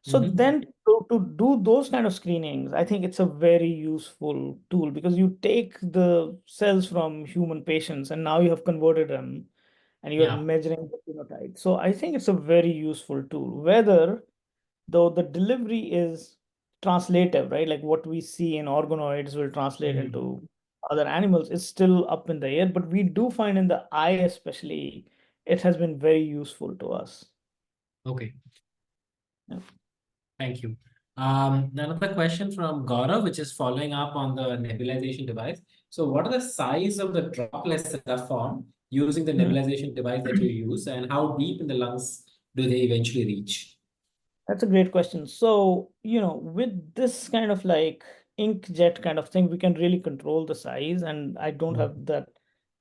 So then to do those kind of screenings, I think it's a very useful tool because you take the cells from human patients and now you have converted them and you're Yeah. measuring the phenotype. So I think it's a very useful tool, whether though the delivery is translative, right? Like what we see in organoids will translate into other animals, it's still up in the air. But we do find in the eye, especially, it has been very useful to us. Okay. Yeah. Thank you. Another question from Gaurav, which is following up on the nebulization device. So what are the size of the droplets that are formed using the nebulization device that you use, and how deep in the lungs do they eventually reach? That's a great question. So, with this kind of like inkjet kind of thing, we can really control the size. And I don't have that.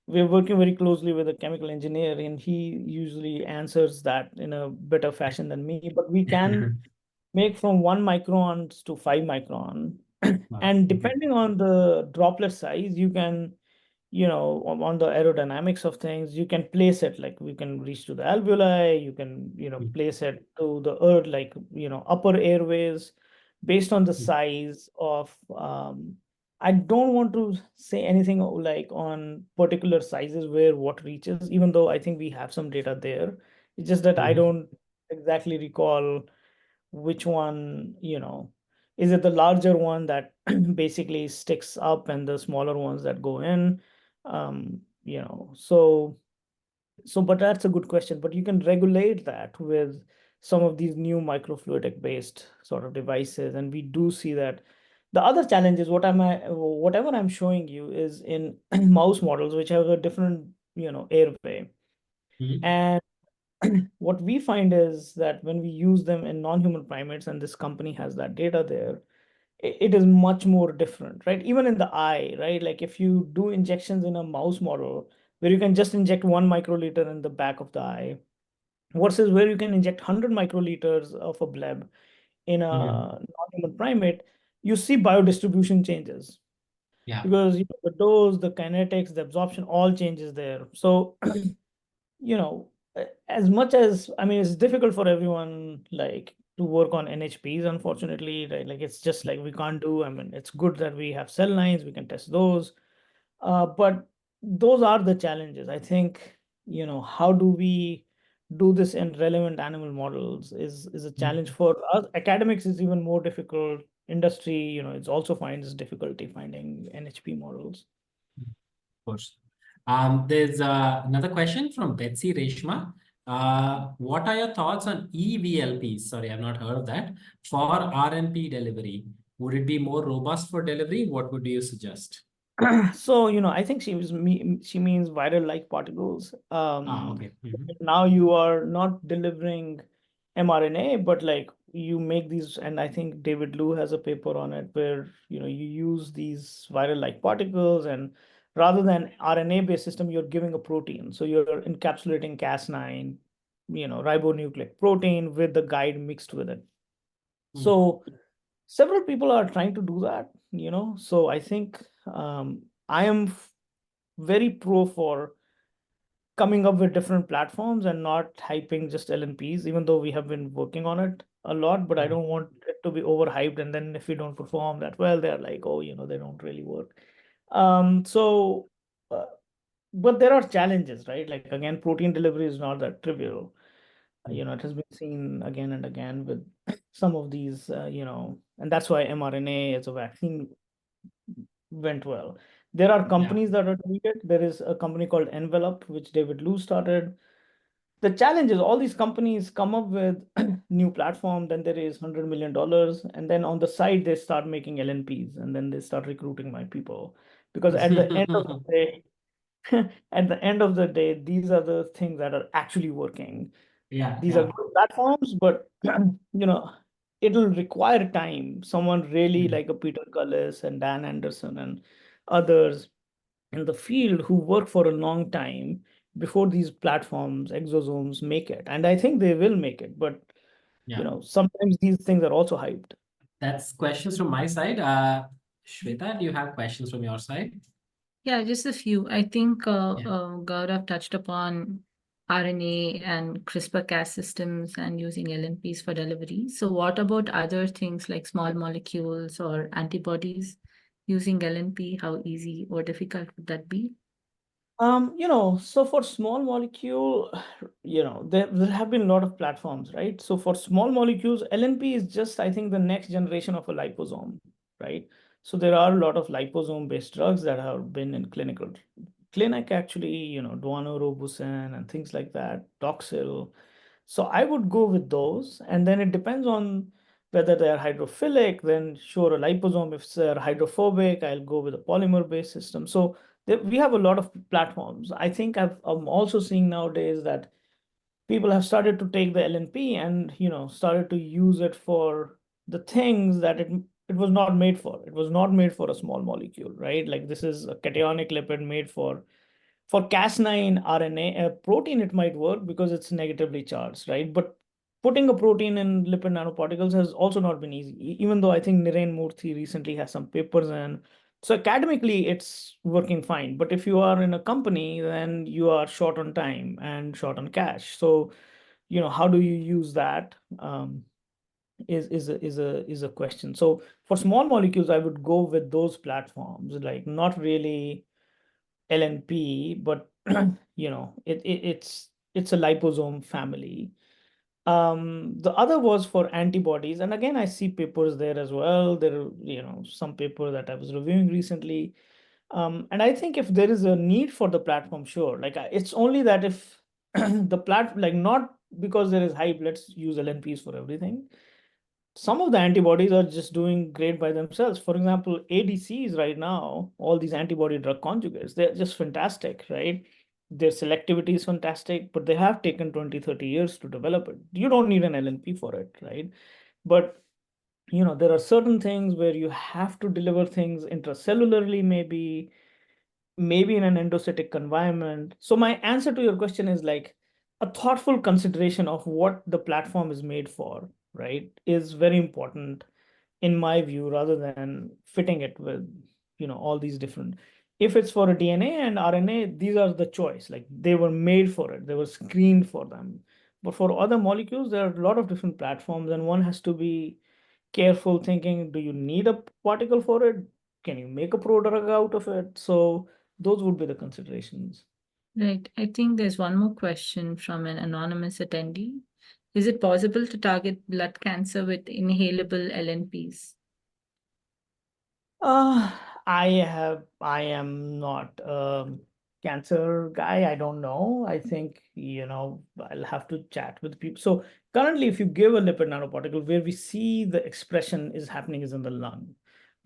We're working very closely with a chemical engineer, and he usually answers that in a better fashion than me. But we can make from 1 micron to 5 micron. Wow. And Okay. depending on the droplet size, you can, on the aerodynamics of things, you can place it like we can reach to the alveoli, you can, place it to the earth, like, upper airways based on the size of, I don't want to say anything like on particular sizes where what reaches, even though I think we have some data there. It's just that I don't exactly recall which one, is it the larger one that basically sticks up and the smaller ones that go in? So but that's a good question. But you can regulate that with some of these new microfluidic based sort of devices. And we do see that the other challenge is whatever I'm showing you is in mouse models, which have a different, airway. And what we find is that when we use them in non-human primates, and this company has that data there, it is much more different, right? Even in the eye, right? Like if you do injections in a mouse model where you can just inject 1 microliter in the back of the eye versus where you can inject 100 microliters of a bleb in a non-human primate, you see biodistribution changes. Yeah. Because the dose, the kinetics, the absorption, all changes there. So as much as, I mean, it's difficult for everyone like to work on NHPs, unfortunately, right? Like it's just like we can't do, I mean, it's good that we have cell lines, we can test those. But those are the challenges. I think, how do we do this in relevant animal models is a challenge for us. Academics is even more difficult. Industry, it's also finds difficulty finding NHP models. Of course. There's another question from Betsy Reshma. What are your thoughts on EVLPs? Sorry, I've not heard of that. For RNP delivery, would it be more robust for delivery? What would you suggest? So, I think she means viral-like particles. Okay. Now you are not delivering mRNA, but like you make these, and I think David Liu has a paper on it where, you use these viral-like particles and rather than RNA-based system, you're giving a protein. So you're encapsulating Cas9, ribonucleic protein with the guide mixed with it. So several people are trying to do that, so I think I am very pro for coming up with different platforms and not hyping just LNPs, even though we have been working on it a lot, but I don't want it to be overhyped. And then if we don't perform that well, they're like, oh, they don't really work. But there are challenges, right? Like, again, protein delivery is not that trivial. It has been seen again and again with some of these, and that's why mRNA as a vaccine went well. There are companies that are doing it. There is a company called Envelope, which David Liu started. The challenge is all these companies come up with new platform, then there is $100 million, and then on the side they start making LNPs, and then they start recruiting my people. Because at the end of the day, these are the things that are actually working. These are good platforms, but it'll require time. Someone really like a Peter Gullis and Dan Anderson and others in the field who work for a long time before these platforms, exosomes, make it. And I think they will make it, but sometimes these things are also hyped. That's questions from my side. Shweta, do you have questions from your side? Yeah, just a few. I think Gaurav touched upon RNA and CRISPR-Cas systems and using LNPs for delivery. So what about other things like small molecules or antibodies using LNP? How easy or difficult would that be? So for small molecule, there have been a lot of platforms, right? So for small molecules, LNP is just, I think, the next generation of a liposome, right? So there are a lot of liposome-based drugs that have been in clinic, actually, Daunorubicin and things like that, Doxil. So I would go with those, and then it depends on whether they are hydrophilic, then sure, a liposome. If they're hydrophobic, I'll go with a polymer-based system. So we have a lot of platforms. I think I'm also seeing nowadays that people have started to take the LNP and started to use it for the things that it was not made for. It was not made for a small molecule, right? Like, this is a cationic lipid made for Cas9 RNA, a protein. It might work because it's negatively charged, right? But putting a protein in lipid nanoparticles has also not been easy, even though I think Nirain Murthy recently has some papers in. So academically, it's working fine. But if you are in a company, then you are short on time and short on cash. So, how do you use that? Is a question. So for small molecules, I would go with those platforms, like not really LNP, but it's a liposome family. The other was for antibodies, and again, I see papers there as well. There are some paper that I was reviewing recently, and I think if there is a need for the platform, sure. Like, it's only that if like, not because there is hype, let's use LNPs for everything. Some of the antibodies are just doing great by themselves. For example, ADCs right now, all these antibody drug conjugates, they're just fantastic, right? Their selectivity is fantastic, but they have taken 20, 30 years to develop it. You don't need an LNP for it, right? But there are certain things where you have to deliver things intracellularly, maybe in an endocytic environment. So my answer to your question is like a thoughtful consideration of what the platform is made for, right, is very important in my view, rather than fitting it with, all these different. If it's for a DNA and RNA, these are the choice. Like, they were made for it. They were screened for them. But for other molecules, there are a lot of different platforms, and one has to be careful thinking, do you need a particle for it? Can you make a prodrug out of it? So those would be the considerations. Right. I think there's one more question from an anonymous attendee. Is it possible to target blood cancer with inhalable LNPs? I am not a cancer guy. I don't know. I think, I'll have to chat with people. So currently, if you give a lipid nanoparticle, where we see the expression is happening is in the lung.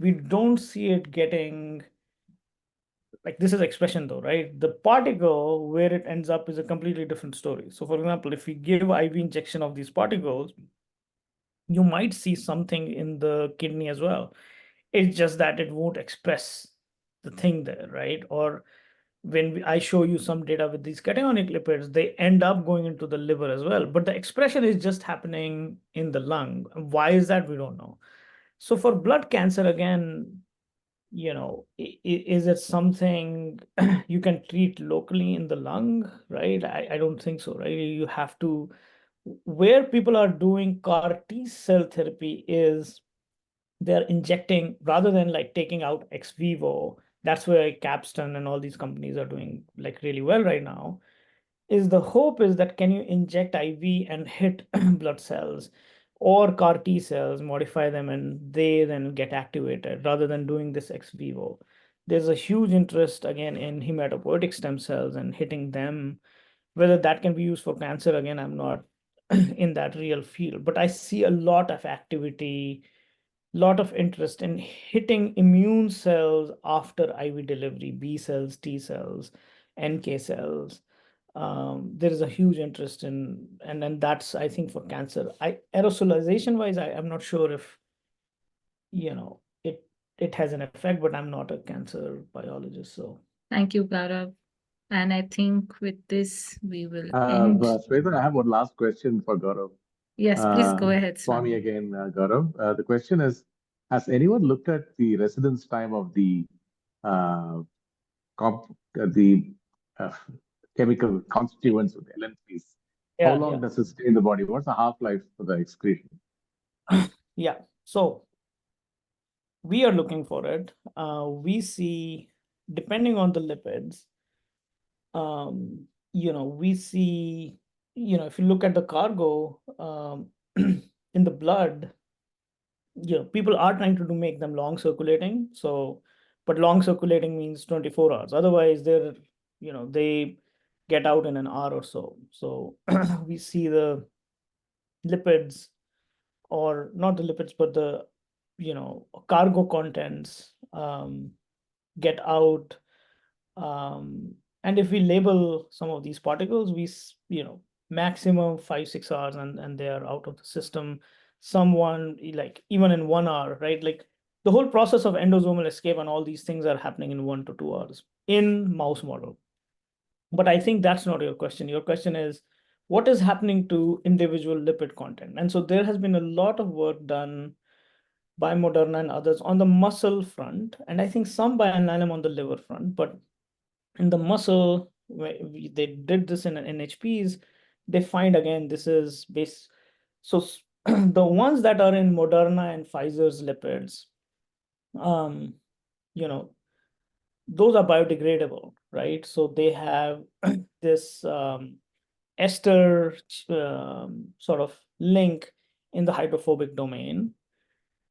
We don't see it getting, like, this is expression though, right? The particle where it ends up is a completely different story. So for example, if we give IV injection of these particles, you might see something in the kidney as well. It's just that it won't express the thing there, right? Or when I show you some data with these cationic lipids, they end up going into the liver as well. But the expression is just happening in the lung. Why is that? We don't know. So for blood cancer, again, is it something you can treat locally in the lung, right? I don't think so, right? You have to, where people are doing CAR T cell therapy is they're injecting rather than like taking out ex vivo. That's where Capstan and all these companies are doing like really well right now. Is the hope is that can you inject IV and hit blood cells or CAR T cells, modify them, and they then get activated rather than doing this ex vivo. There's a huge interest again in hematopoietic stem cells and hitting them. Whether that can be used for cancer, again, I'm not in that real field, but I see a lot of activity, lot of interest in hitting immune cells after IV delivery, B cells, T cells, NK cells. There is a huge interest in, and then that's, I think, for cancer. Aerosolization wise, I'm not sure if, it has an effect, but I'm not a cancer biologist, so. Thank you, Gaurav. And I think with this, we will end. Shweta, I have one last question for Gaurav. Yes, please go ahead, Swami Swami. again, Gaurav. The question is, has anyone looked at the residence time of the chemical constituents of the LNPs? How long does it stay in the body? What's the half-life for the excretion? Yeah, so we are looking for it. We see, depending on the lipids, we see, if you look at the cargo in the blood, people are trying to make them long circulating. So, but long circulating means 24 hours. Otherwise, they get out in an hour or so. So we see the lipids, or not the lipids, but the, cargo contents get out. And if we label some of these particles, we, maximum 5-6 hours and they are out of the system. Someone like even in 1 hour, right? Like the whole process of endosomal escape and all these things are happening in 1 to 2 hours in mouse model. But I think that's not your question. Your question is, what is happening to individual lipid content? And so there has been a lot of work done by Moderna and others on the muscle front, and I think some by Alnylam on the liver front. But in the muscle, they did this in NHPs, they find again, this is based. So the ones that are in Moderna and Pfizer's lipids, those are biodegradable, right? So they have this ester sort of link in the hydrophobic domain.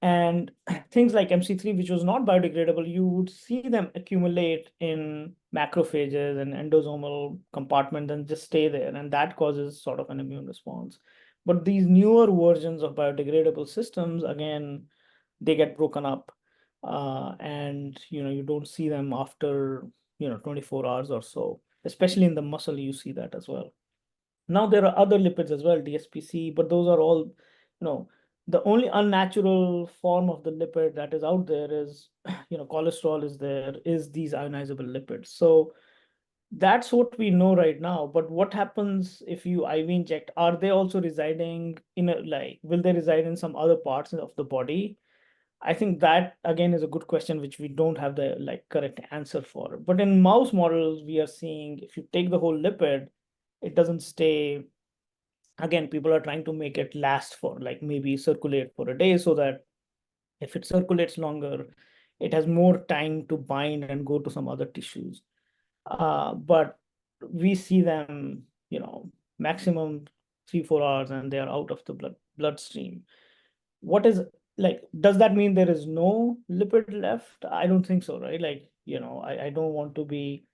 And things like MC3, which was not biodegradable, you would see them accumulate in macrophages and endosomal compartment and just stay there. And that causes sort of an immune response. But these newer versions of biodegradable systems, again, they get broken up. And you don't see them after 24 hours or so. Especially in the muscle, you see that as well. Now there are other lipids as well, DSPC, but those are all, the only unnatural form of the lipid that is out there is, cholesterol is there, is these ionizable lipids. So that's what we know right now. But what happens if you IV inject? Are they also residing in will they reside in some other parts of the body? I think that again is a good question, which we don't have the correct answer for. But in mouse models, we are seeing if you take the whole lipid, it doesn't stay. Again, people are trying to make it last for maybe circulate for a day, so that if it circulates longer, it has more time to bind and go to some other tissues. But we see them, maximum 3-4 hours and they are out of the bloodstream. What is does that mean there is no lipid left? I don't think so, right? I don't want to be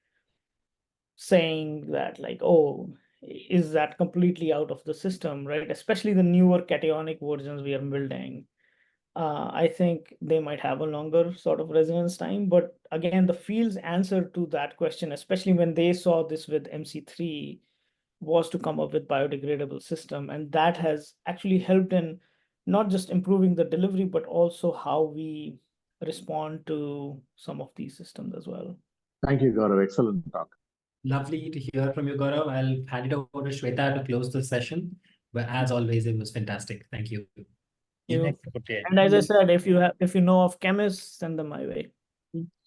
saying that oh, is that completely out of the system, right? Especially the newer cationic versions we are building. I think they might have a longer sort of residence time. But again, the field's answer to that question, especially when they saw this with MC3, was to come up with biodegradable system. And that has actually helped in not just improving the delivery, but also how we respond to some of these systems as well. Thank you, Gaurav. Excellent talk. Lovely to hear from you, Gaurav. I'll hand it over to Shweta to close the session. But as always, it was fantastic. Thank you. And as I said, if you know of chemists, send them my way.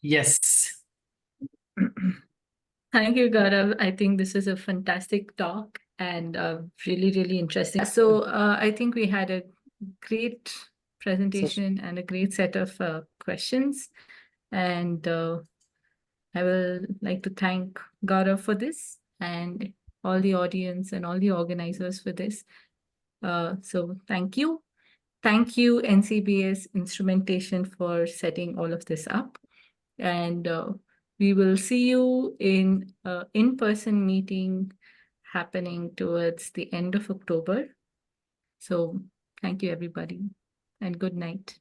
Yes. Thank you, Gaurav. I think this is a fantastic talk and really, really interesting. So I think we had a great presentation and a great set of questions. And I will like to thank Gaurav for this and all the audience and all the organizers for this. So thank you. Thank you, NCBS Instrumentation, for setting all of this up. And we will see you in an in-person meeting happening towards the end of October. So thank you, everybody, and good night.